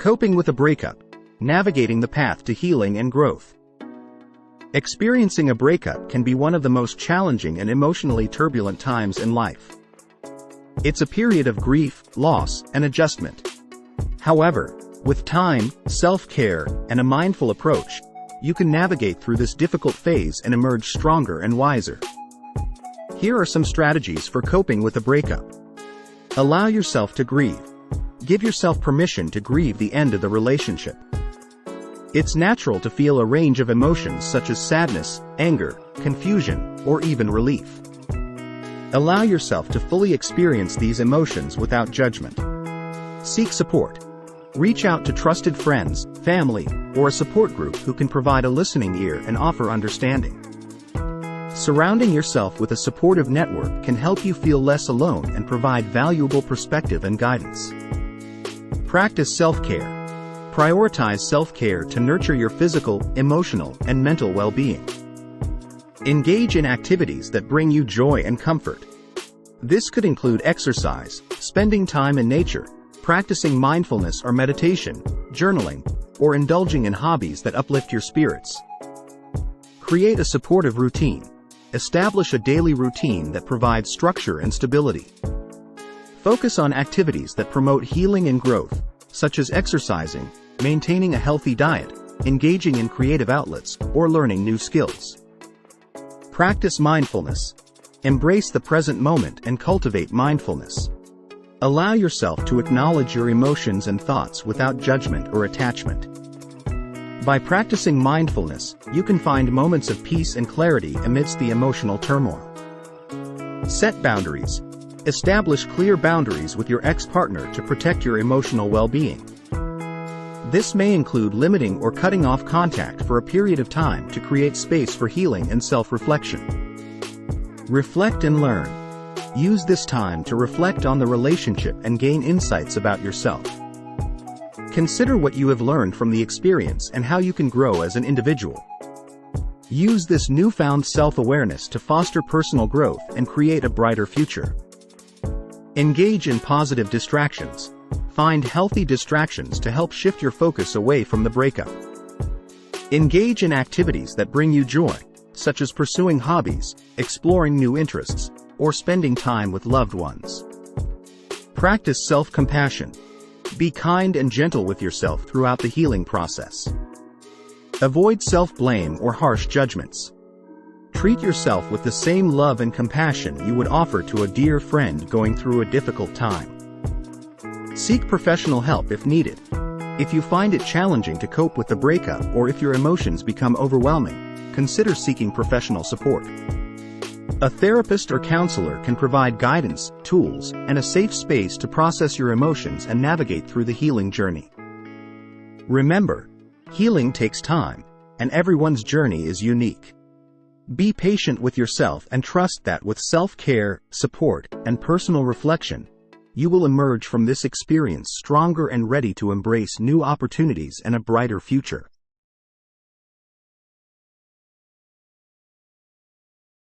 Coping with a breakup. Navigating the path to healing and growth. Experiencing a breakup can be one of the most challenging and emotionally turbulent times in life. It's a period of grief, loss, and adjustment. However, with time, self-care, and a mindful approach, you can navigate through this difficult phase and emerge stronger and wiser. Here are some strategies for coping with a breakup. Allow yourself to grieve. Give yourself permission to grieve the end of the relationship. It's natural to feel a range of emotions such as sadness, anger, confusion, or even relief. Allow yourself to fully experience these emotions without judgment. Seek support. Reach out to trusted friends, family, or a support group who can provide a listening ear and offer understanding. Surrounding yourself with a supportive network can help you feel less alone and provide valuable perspective and guidance. Practice self-care. Prioritize self-care to nurture your physical, emotional, and mental well-being. Engage in activities that bring you joy and comfort. This could include exercise, spending time in nature, practicing mindfulness or meditation, journaling, or indulging in hobbies that uplift your spirits. Create a supportive routine. Establish a daily routine that provides structure and stability. Focus on activities that promote healing and growth, such as exercising, maintaining a healthy diet, engaging in creative outlets, or learning new skills. Practice mindfulness. Embrace the present moment and cultivate mindfulness. Allow yourself to acknowledge your emotions and thoughts without judgment or attachment. By practicing mindfulness, you can find moments of peace and clarity amidst the emotional turmoil. Set boundaries. Establish clear boundaries with your ex-partner to protect your emotional well-being. This may include limiting or cutting off contact for a period of time to create space for healing and self-reflection. Reflect and learn. Use this time to reflect on the relationship and gain insights about yourself. Consider what you have learned from the experience and how you can grow as an individual. Use this newfound self-awareness to foster personal growth and create a brighter future. Engage in positive distractions. Find healthy distractions to help shift your focus away from the breakup. Engage in activities that bring you joy, such as pursuing hobbies, exploring new interests, or spending time with loved ones. Practice self-compassion. Be kind and gentle with yourself throughout the healing process. Avoid self-blame or harsh judgments. Treat yourself with the same love and compassion you would offer to a dear friend going through a difficult time. Seek professional help if needed. If you find it challenging to cope with the breakup or if your emotions become overwhelming, consider seeking professional support. A therapist or counselor can provide guidance, tools, and a safe space to process your emotions and navigate through the healing journey. Remember, healing takes time, and everyone's journey is unique. Be patient with yourself and trust that with self-care, support, and personal reflection, you will emerge from this experience stronger and ready to embrace new opportunities and a brighter future.